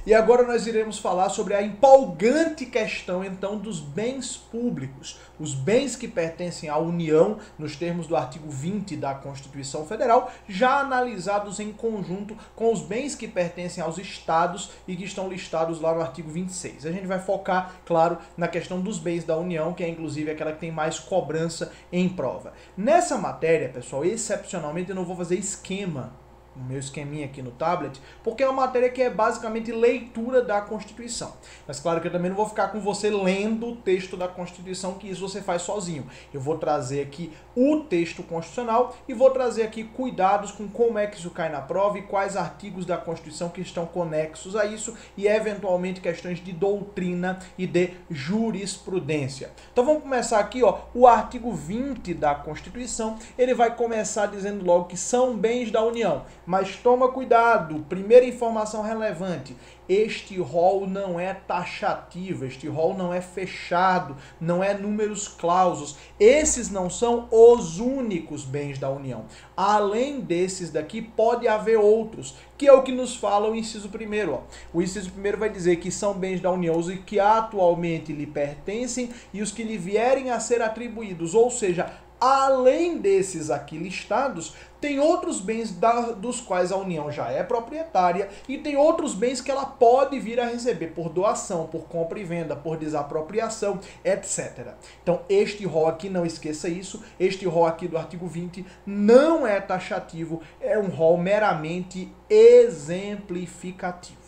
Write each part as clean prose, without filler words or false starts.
E agora nós iremos falar sobre a empolgante questão, então, dos bens públicos. Os bens que pertencem à União, nos termos do artigo 20 da Constituição Federal, já analisados em conjunto com os bens que pertencem aos estados e que estão listados lá no artigo 26. A gente vai focar, claro, na questão dos bens da União, que é inclusive aquela que tem mais cobrança em prova. Nessa matéria, pessoal, excepcionalmente eu não vou fazer esquema, o meu esqueminha aqui no tablet, porque é uma matéria que é basicamente leitura da Constituição. Mas claro que eu também não vou ficar com você lendo o texto da Constituição, que isso você faz sozinho. Eu vou trazer aqui o texto constitucional e vou trazer aqui cuidados com como é que isso cai na prova e quais artigos da Constituição que estão conexos a isso e eventualmente questões de doutrina e de jurisprudência. Então vamos começar aqui, ó, o artigo 20 da Constituição, ele vai começar dizendo logo que são bens da União. Mas toma cuidado, primeira informação relevante, este rol não é taxativo, este rol não é fechado, não é números clausos. Esses não são os únicos bens da União. Além desses daqui, pode haver outros, que é o que nos fala o inciso 1º. Ó. O inciso 1º vai dizer que são bens da União os que atualmente lhe pertencem e os que lhe vierem a ser atribuídos, ou seja, além desses aqui listados, tem outros bens dos quais a União já é proprietária e tem outros bens que ela pode vir a receber por doação, por compra e venda, por desapropriação, etc. Então, este rol aqui, não esqueça isso, este rol aqui do artigo 20 não é taxativo, é um rol meramente exemplificativo.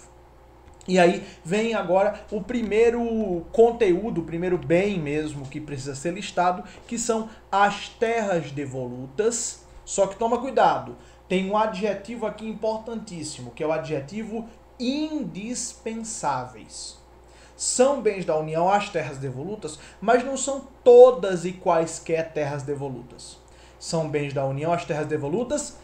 E aí vem agora o primeiro conteúdo, o primeiro bem mesmo que precisa ser listado, que são as terras devolutas. Só que toma cuidado, tem um adjetivo aqui importantíssimo, que é o adjetivo indispensáveis. São bens da União as terras devolutas, mas não são todas e quaisquer terras devolutas. São bens da União as terras devolutas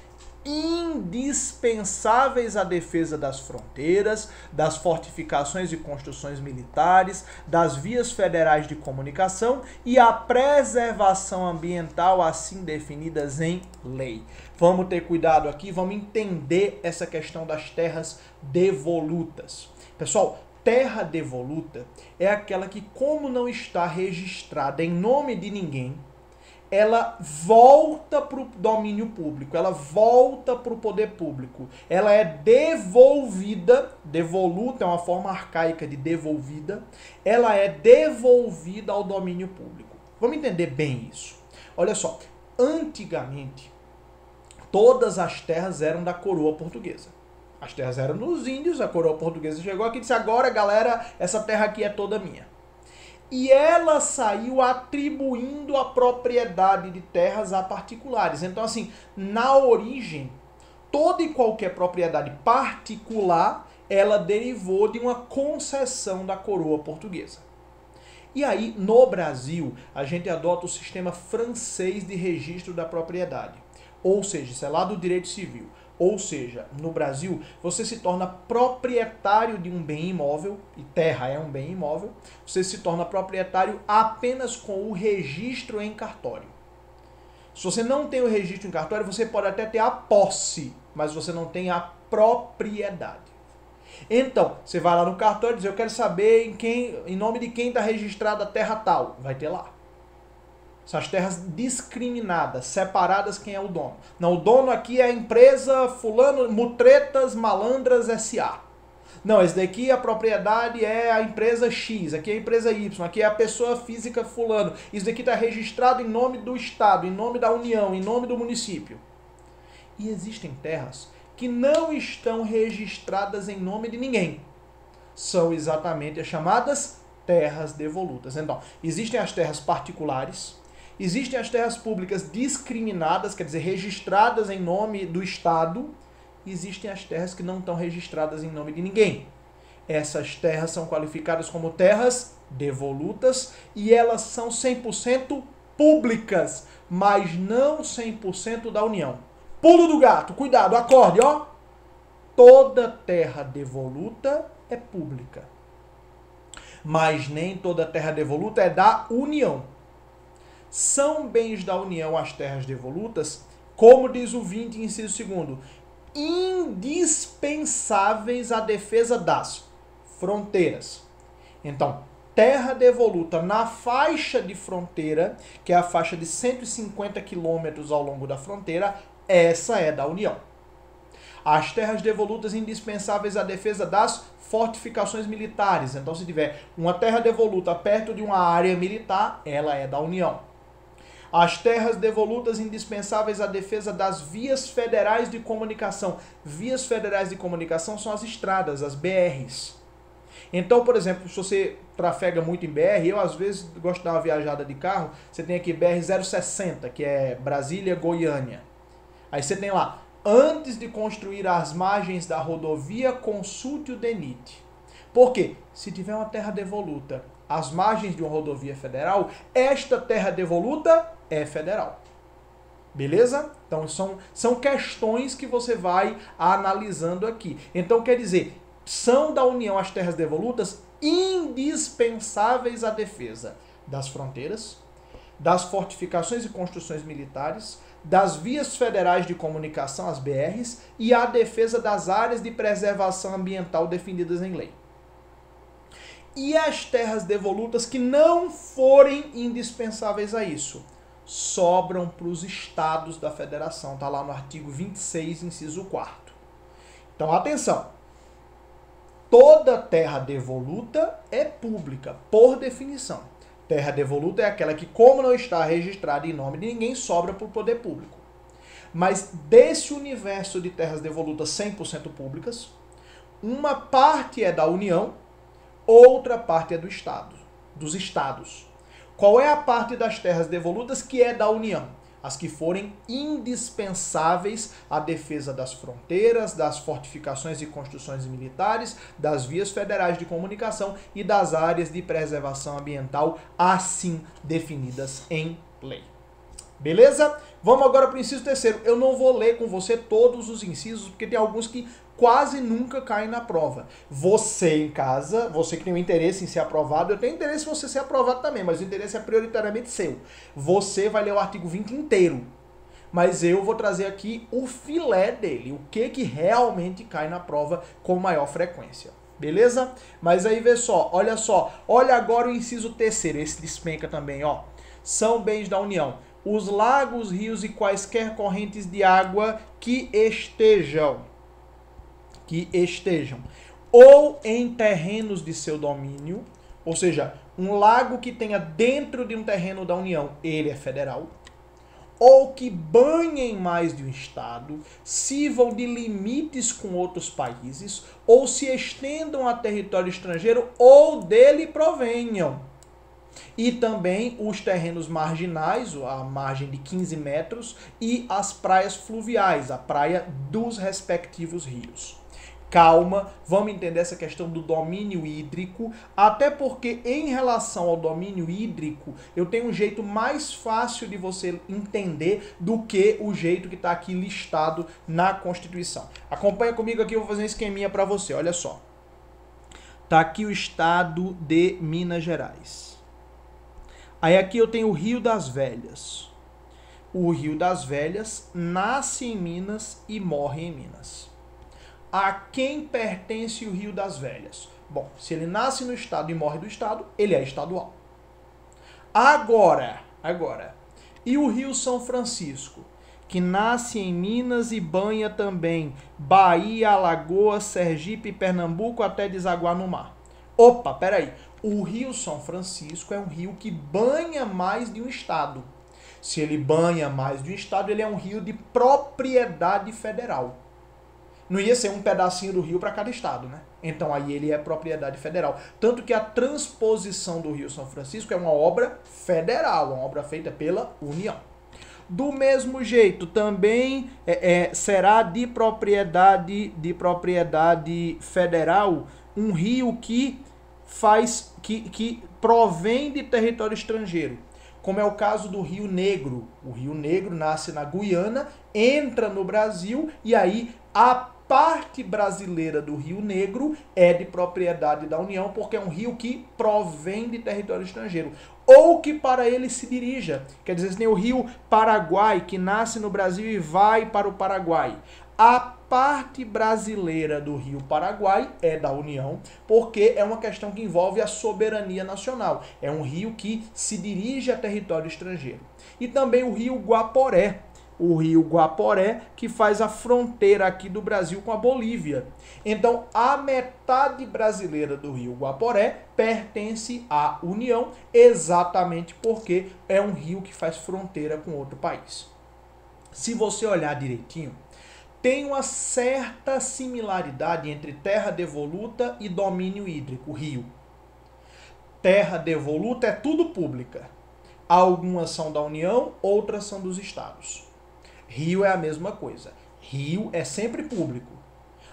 indispensáveis à defesa das fronteiras, das fortificações e construções militares, das vias federais de comunicação e à preservação ambiental assim definidas em lei. Vamos ter cuidado aqui, vamos entender essa questão das terras devolutas. Pessoal, terra devoluta é aquela que, como não está registrada em nome de ninguém, ela volta para o domínio público, ela volta para o poder público, ela é devolvida, devoluta é uma forma arcaica de devolvida, ela é devolvida ao domínio público. Vamos entender bem isso. Olha só, antigamente, todas as terras eram da coroa portuguesa. As terras eram dos índios, a coroa portuguesa chegou aqui e disse, agora galera, essa terra aqui é toda minha. E ela saiu atribuindo a propriedade de terras a particulares. Então, assim, na origem, toda e qualquer propriedade particular, ela derivou de uma concessão da coroa portuguesa. E aí, no Brasil, a gente adota o sistema francês de registro da propriedade. Ou seja, isso é lá do direito civil. Ou seja, no Brasil, você se torna proprietário de um bem imóvel, e terra é um bem imóvel, você se torna proprietário apenas com o registro em cartório. Se você não tem o registro em cartório, você pode até ter a posse, mas você não tem a propriedade. Então, você vai lá no cartório e diz, eu quero saber em nome de quem está registrada a terra tal. Vai ter lá. São as terras discriminadas, separadas quem é o dono. Não, o dono aqui é a empresa fulano, Mutretas Malandras S.A. Não, esse daqui a propriedade é a empresa X, aqui é a empresa Y, aqui é a pessoa física fulano. Isso daqui está registrado em nome do Estado, em nome da União, em nome do município. E existem terras que não estão registradas em nome de ninguém. São exatamente as chamadas terras devolutas. Então, existem as terras particulares, existem as terras públicas discriminadas, quer dizer, registradas em nome do Estado, e existem as terras que não estão registradas em nome de ninguém. Essas terras são qualificadas como terras devolutas e elas são 100% públicas, mas não 100% da União. Pulo do gato, cuidado, acorde, ó. Toda terra devoluta é pública, mas nem toda terra devoluta é da União. São bens da União as terras devolutas, como diz o 20, inciso 2º, indispensáveis à defesa das fronteiras. Então, terra devoluta na faixa de fronteira, que é a faixa de 150 quilômetros ao longo da fronteira, essa é da União. As terras devolutas indispensáveis à defesa das fortificações militares. Então, se tiver uma terra devoluta perto de uma área militar, ela é da União. As terras devolutas indispensáveis à defesa das vias federais de comunicação. Vias federais de comunicação são as estradas, as BRs. Então, por exemplo, se você trafega muito em BR, eu às vezes gosto de dar uma viajada de carro, você tem aqui BR-060, que é Brasília-Goiânia. Aí você tem lá, antes de construir as margens da rodovia, consulte o DENIT. Por quê? Se tiver uma terra devoluta às margens de uma rodovia federal, esta terra devoluta é federal. Beleza? Então são questões que você vai analisando aqui. Então quer dizer, são da União as terras devolutas indispensáveis à defesa das fronteiras, das fortificações e construções militares, das vias federais de comunicação, as BRs, e à defesa das áreas de preservação ambiental definidas em lei. E as terras devolutas que não forem indispensáveis a isso, sobram para os estados da federação. Está lá no artigo 26, inciso 4º. Então, atenção. Toda terra devoluta é pública, por definição. Terra devoluta é aquela que, como não está registrada em nome de ninguém, sobra para o poder público. Mas desse universo de terras devolutas 100% públicas, uma parte é da União, outra parte é do Estado, dos estados. Qual é a parte das terras devolutas que é da União? As que forem indispensáveis à defesa das fronteiras, das fortificações e construções militares, das vias federais de comunicação e das áreas de preservação ambiental, assim definidas em lei. Beleza? Vamos agora para o inciso 3º. Eu não vou ler com você todos os incisos, porque tem alguns que quase nunca caem na prova. Você em casa, você que tem um interesse em ser aprovado, eu tenho interesse em você ser aprovado também, mas o interesse é prioritariamente seu. Você vai ler o artigo 20 inteiro, mas eu vou trazer aqui o filé dele, o que realmente cai na prova com maior frequência. Beleza? Mas aí vê só, olha agora o inciso 3º, esse despenca também, ó. São bens da União os lagos, rios e quaisquer correntes de água que estejam ou em terrenos de seu domínio, ou seja, um lago que tenha dentro de um terreno da União, ele é federal, ou que banhem mais de um estado, sirvam de limites com outros países, ou se estendam a território estrangeiro ou dele provenham. E também os terrenos marginais, a margem de 15 metros, e as praias fluviais, a praia dos respectivos rios. Calma, vamos entender essa questão do domínio hídrico, até porque em relação ao domínio hídrico, eu tenho um jeito mais fácil de você entender do que o jeito que está aqui listado na Constituição. Acompanha comigo aqui, eu vou fazer um esqueminha para você, olha só. Está aqui o estado de Minas Gerais. Aí aqui eu tenho o Rio das Velhas. O Rio das Velhas nasce em Minas e morre em Minas. A quem pertence o Rio das Velhas? Bom, se ele nasce no estado e morre do estado, ele é estadual. Agora, e o Rio São Francisco, que nasce em Minas e banha também Bahia, Alagoas, Sergipe e Pernambuco até desaguar no mar. Opa, peraí. O Rio São Francisco é um rio que banha mais de um estado. Se ele banha mais de um estado, ele é um rio de propriedade federal. Não ia ser um pedacinho do rio para cada estado, né? Então aí ele é propriedade federal. Tanto que a transposição do Rio São Francisco é uma obra federal, uma obra feita pela União. Do mesmo jeito, também será de propriedade federal um rio que provém de território estrangeiro, como é o caso do Rio Negro. O Rio Negro nasce na Guiana, entra no Brasil e aí a parte brasileira do Rio Negro é de propriedade da União, porque é um rio que provém de território estrangeiro, ou que para ele se dirija. Quer dizer, você tem o Rio Paraguai, que nasce no Brasil e vai para o Paraguai. A parte brasileira do Rio Paraguai é da União, porque é uma questão que envolve a soberania nacional. É um rio que se dirige a território estrangeiro. E também o rio Guaporé. O rio Guaporé, que faz a fronteira aqui do Brasil com a Bolívia. Então, a metade brasileira do rio Guaporé pertence à União, exatamente porque é um rio que faz fronteira com outro país. Se você olhar direitinho, tem uma certa similaridade entre terra devoluta e domínio hídrico, rio. Terra devoluta é tudo pública. Algumas são da União, outras são dos estados. Rio é a mesma coisa. Rio é sempre público.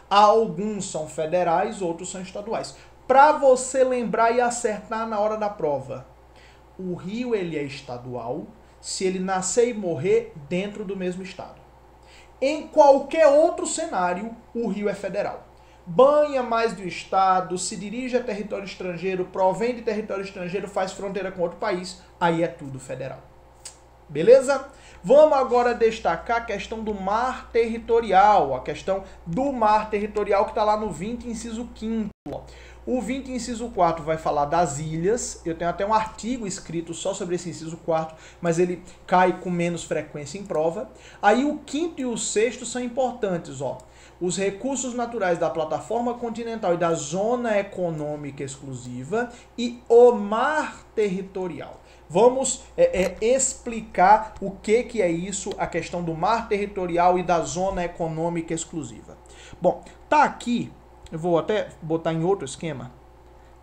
Alguns são federais, outros são estaduais. Para você lembrar e acertar na hora da prova, o rio ele é estadual se ele nascer e morrer dentro do mesmo estado. Em qualquer outro cenário, o rio é federal. Banha mais do estado, se dirige a território estrangeiro, provém de território estrangeiro, faz fronteira com outro país, aí é tudo federal. Beleza? Vamos agora destacar a questão do mar territorial, a questão do mar territorial que está lá no 20, inciso 5º. O 20, inciso 4 vai falar das ilhas. Eu tenho até um artigo escrito só sobre esse inciso 4, mas ele cai com menos frequência em prova. Aí o 5º e o 6º são importantes, ó. Os recursos naturais da plataforma continental e da zona econômica exclusiva e o mar territorial. Vamos explicar o que é isso, a questão do mar territorial e da zona econômica exclusiva. Bom, tá aqui, eu vou até botar em outro esquema,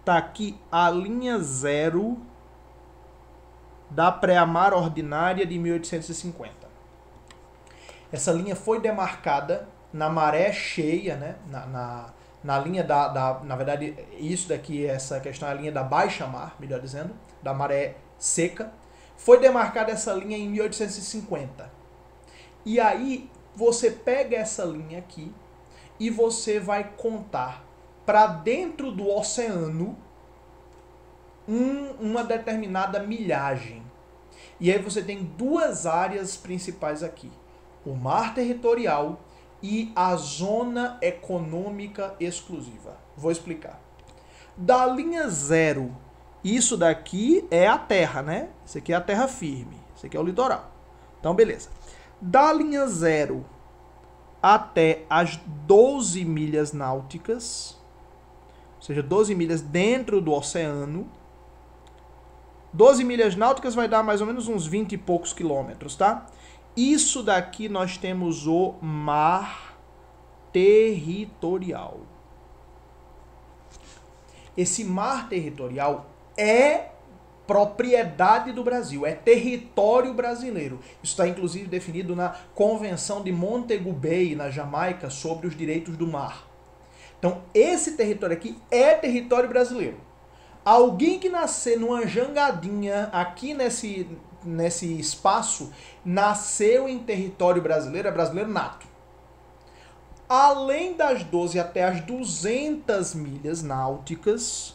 tá aqui a linha 0 da pré-amar ordinária de 1850. Essa linha foi demarcada na maré cheia, né? Na linha na verdade, isso daqui, essa questão é a linha da baixa mar, melhor dizendo, da maré seca. Foi demarcada essa linha em 1850. E aí, você pega essa linha aqui e você vai contar para dentro do oceano uma determinada milhagem. E aí você tem duas áreas principais aqui. O mar territorial e a zona econômica exclusiva. Vou explicar. Da linha 0, isso daqui é a terra, né? Isso aqui é a terra firme. Isso aqui é o litoral. Então, beleza. Da linha 0 até as 12 milhas náuticas, ou seja, 12 milhas dentro do oceano. 12 milhas náuticas vai dar mais ou menos uns 20 e poucos quilômetros, tá? Isso daqui nós temos o mar territorial. Esse mar territorial é propriedade do Brasil, é território brasileiro. Isso está inclusive definido na Convenção de Montego Bay, na Jamaica, sobre os direitos do mar. Então, esse território aqui é território brasileiro. Alguém que nascer numa jangadinha aqui nesse espaço, nasceu em território brasileiro, é brasileiro nato. Além das 12 até as 200 milhas náuticas,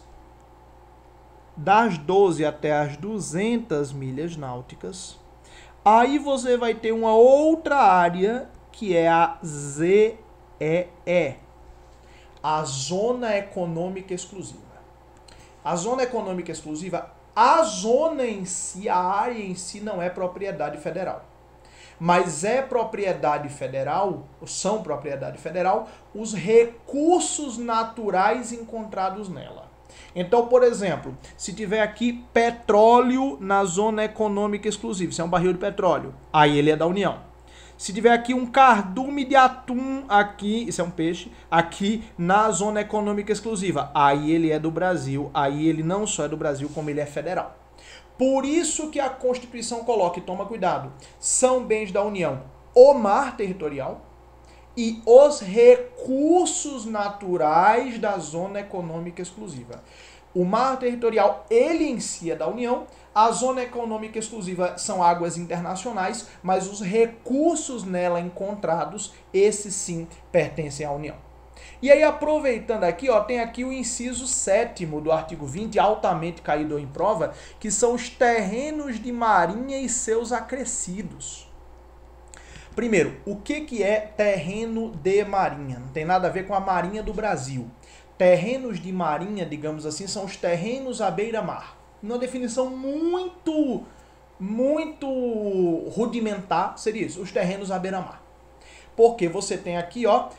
das 12 até as 200 milhas náuticas, aí você vai ter uma outra área que é a ZEE, a Zona Econômica Exclusiva. A Zona Econômica Exclusiva, a zona em si, a área em si não é propriedade federal. Mas é propriedade federal, são propriedade federal, os recursos naturais encontrados nela. Então, por exemplo, se tiver aqui petróleo na zona econômica exclusiva, isso é um barril de petróleo, aí ele é da União. Se tiver aqui um cardume de atum aqui, isso é um peixe, aqui na zona econômica exclusiva, aí ele é do Brasil, aí ele não só é do Brasil, como ele é federal. Por isso que a Constituição coloca, e toma cuidado, são bens da União o mar territorial e os recursos naturais da zona econômica exclusiva. O mar territorial, ele em si é da União, a zona econômica exclusiva são águas internacionais, mas os recursos nela encontrados, esses sim pertencem à União. E aí, aproveitando aqui, ó, tem aqui o inciso 7º do artigo 20, altamente caído em prova, que são os terrenos de marinha e seus acrescidos. Primeiro, o que é terreno de marinha? Não tem nada a ver com a Marinha do Brasil. Terrenos de marinha, digamos assim, são os terrenos à beira-mar. Uma definição muito rudimentar seria isso, os terrenos à beira-mar. Porque você tem aqui, ó,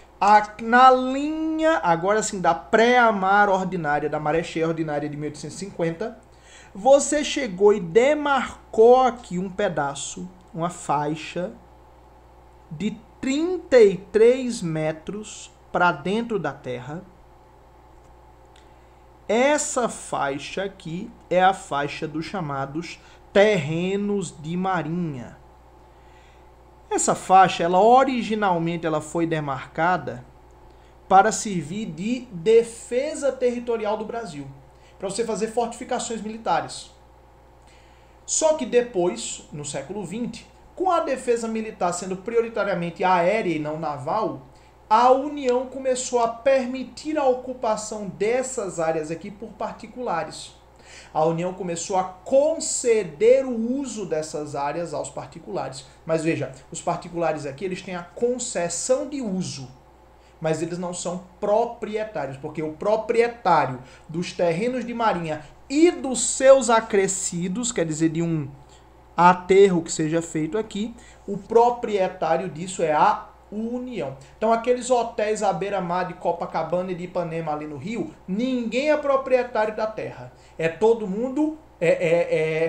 na linha, agora sim, da pré-mar ordinária, da maré cheia ordinária de 1850, você chegou e demarcou aqui um pedaço, uma faixa de 33 metros para dentro da terra. Essa faixa aqui é a faixa dos chamados terrenos de marinha. Essa faixa, originalmente foi demarcada para servir de defesa territorial do Brasil, para você fazer fortificações militares. Só que depois, no século XX, com a defesa militar sendo prioritariamente aérea e não naval, a União começou a permitir a ocupação dessas áreas aqui por particulares. A União começou a conceder o uso dessas áreas aos particulares. Mas veja, os particulares aqui eles têm a concessão de uso, mas eles não são proprietários, porque o proprietário dos terrenos de marinha e dos seus acrescidos, quer dizer, de um aterro que seja feito aqui, o proprietário disso é a União. Então, aqueles hotéis à beira-mar de Copacabana e de Ipanema ali no Rio, ninguém é proprietário da terra. É todo mundo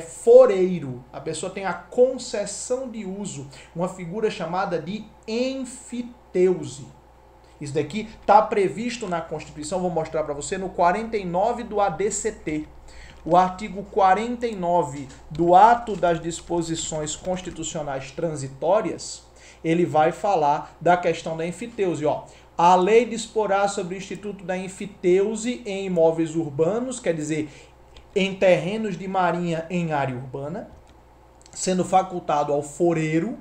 foreiro. A pessoa tem a concessão de uso, uma figura chamada de enfiteuse. Isso daqui está previsto na Constituição, vou mostrar para você, no 49 do ADCT. O artigo 49 do Ato das Disposições Constitucionais Transitórias, ele vai falar da questão da enfiteuse. Ó, a lei disporá sobre o Instituto da Enfiteuse em imóveis urbanos, quer dizer, em terrenos de marinha em área urbana, sendo facultado ao foreiro.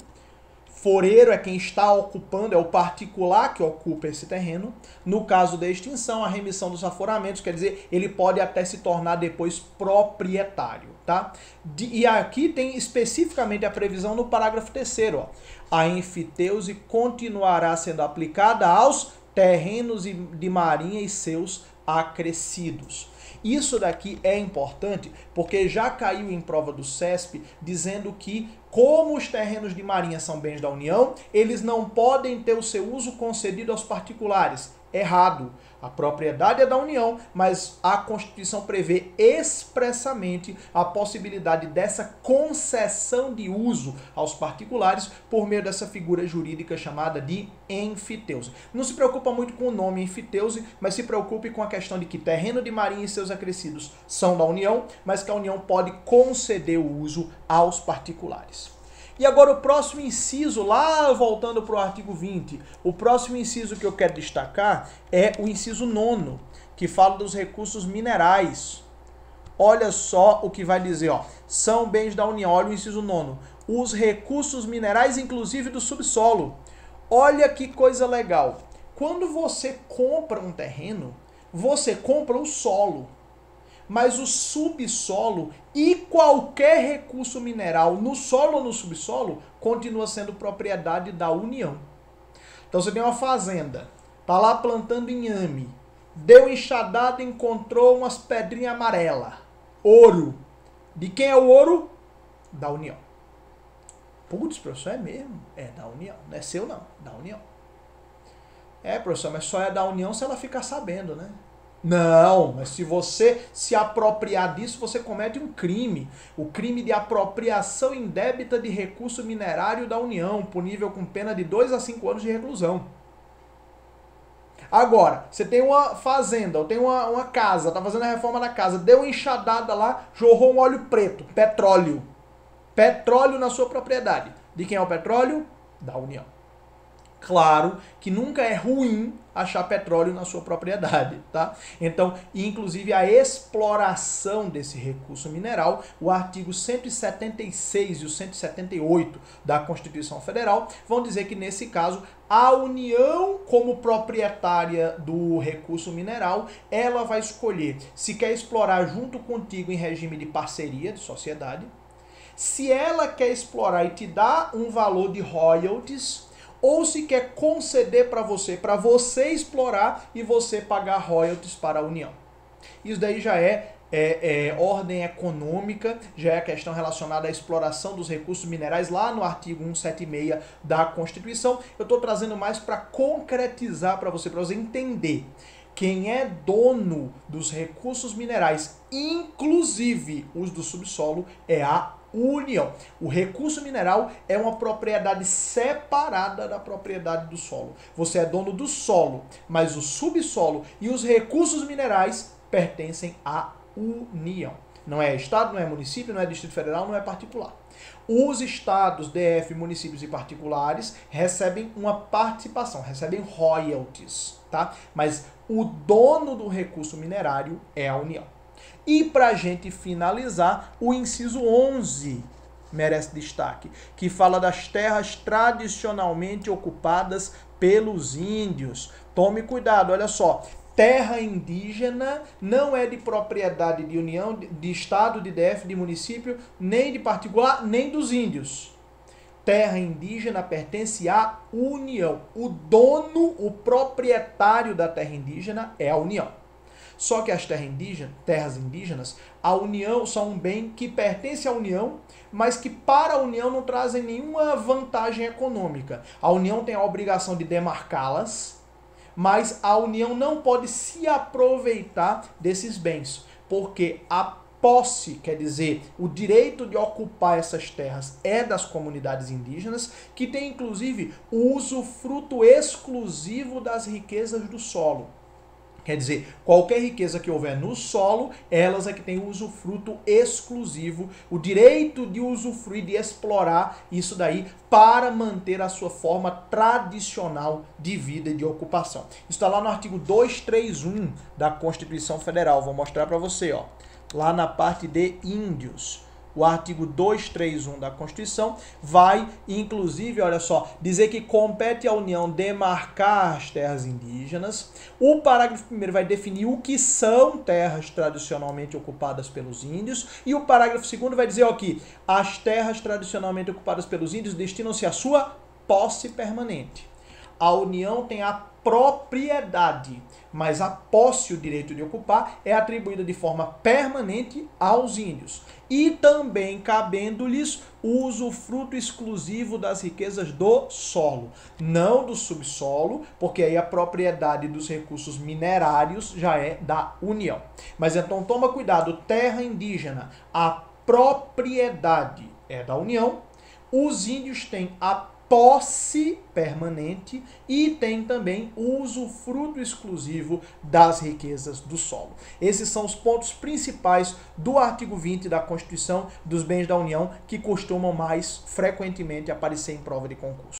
Foreiro é quem está ocupando, é o particular que ocupa esse terreno. No caso da extinção, a remissão dos aforamentos, quer dizer, ele pode até se tornar depois proprietário, tá? E aqui tem especificamente a previsão no parágrafo 3º, ó. A enfiteuse continuará sendo aplicada aos terrenos de marinha e seus acrescidos. Isso daqui é importante porque já caiu em prova do CESP dizendo que, como os terrenos de marinha são bens da União, eles não podem ter o seu uso concedido aos particulares. Errado. A propriedade é da União, mas a Constituição prevê expressamente a possibilidade dessa concessão de uso aos particulares por meio dessa figura jurídica chamada de enfiteuse. Não se preocupa muito com o nome enfiteuse, mas se preocupe com a questão de que terreno de marinha e seus acrescidos são da União, mas que a União pode conceder o uso aos particulares. E agora o próximo inciso, lá voltando para o artigo 20, o próximo inciso que eu quero destacar é o inciso 9º, que fala dos recursos minerais. Olha só o que vai dizer, ó, são bens da União, olha o inciso 9º, os recursos minerais, inclusive do subsolo. Olha que coisa legal, quando você compra um terreno, você compra o solo. Mas o subsolo e qualquer recurso mineral no solo ou no subsolo continua sendo propriedade da União. Então você tem uma fazenda, tá lá plantando inhame, deu enxadada e encontrou umas pedrinhas amarelas. Ouro. De quem é o ouro? Da União. Putz, professor, é mesmo? É da União. Não é seu não, da União. É, professor, mas só é da União se ela ficar sabendo, né? Não, mas se você se apropriar disso, você comete um crime. O crime de apropriação indébita de recurso minerário da União, punível com pena de 2 a 5 anos de reclusão. Agora, você tem uma fazenda, ou tem uma casa, tá fazendo a reforma da casa, deu uma enxadada lá, jorrou um óleo preto, petróleo. Petróleo na sua propriedade. De quem é o petróleo? Da União. Claro que nunca é ruim achar petróleo na sua propriedade, tá? Então, inclusive a exploração desse recurso mineral, o artigo 176 e o 178 da Constituição Federal vão dizer que, nesse caso, a União, como proprietária do recurso mineral, ela vai escolher se quer explorar junto contigo em regime de parceria, de sociedade, se ela quer explorar e te dar um valor de royalties, ou se quer conceder para você explorar e você pagar royalties para a União. Isso daí já é ordem econômica, já é a questão relacionada à exploração dos recursos minerais lá no artigo 176 da Constituição. Eu estou trazendo mais para concretizar para você entender. Quem é dono dos recursos minerais, inclusive os do subsolo, é a União. O recurso mineral é uma propriedade separada da propriedade do solo. Você é dono do solo, mas o subsolo e os recursos minerais pertencem à União. Não é Estado, não é município, não é Distrito Federal, não é particular. Os estados, DF, municípios e particulares recebem uma participação, recebem royalties, tá? Mas o dono do recurso minerário é a União. E para a gente finalizar, o inciso 11 merece destaque, que fala das terras tradicionalmente ocupadas pelos índios. Tome cuidado, olha só. Terra indígena não é de propriedade de União, de Estado, de DF, de município, nem de particular, nem dos índios. Terra indígena pertence à União. O dono, o proprietário da terra indígena é a União. Só que as terras indígenas, a União são um bem que pertence à União, mas que para a União não trazem nenhuma vantagem econômica. A União tem a obrigação de demarcá-las, mas a União não pode se aproveitar desses bens, porque a posse, quer dizer, o direito de ocupar essas terras é das comunidades indígenas, que tem inclusive o usufruto exclusivo das riquezas do solo. Quer dizer, qualquer riqueza que houver no solo, elas é que têm o usufruto exclusivo, o direito de usufruir, de explorar isso daí para manter a sua forma tradicional de vida e de ocupação. Isso está lá no artigo 231 da Constituição Federal. Vou mostrar para você, ó, lá na parte de índios. O artigo 231 da Constituição vai, inclusive, olha só, dizer que compete à União demarcar as terras indígenas. O parágrafo 1º vai definir o que são terras tradicionalmente ocupadas pelos índios. E o parágrafo 2º vai dizer aqui, as terras tradicionalmente ocupadas pelos índios destinam-se à sua posse permanente. A União tem a propriedade, mas a posse, o direito de ocupar, é atribuída de forma permanente aos índios. E também cabendo-lhes o usufruto exclusivo das riquezas do solo, não do subsolo, porque aí a propriedade dos recursos minerários já é da União. Mas então toma cuidado, terra indígena, a propriedade é da União, os índios têm a posse permanente e tem também o usufruto exclusivo das riquezas do solo. Esses são os pontos principais do artigo 20 da Constituição dos Bens da União que costumam mais frequentemente aparecer em prova de concurso.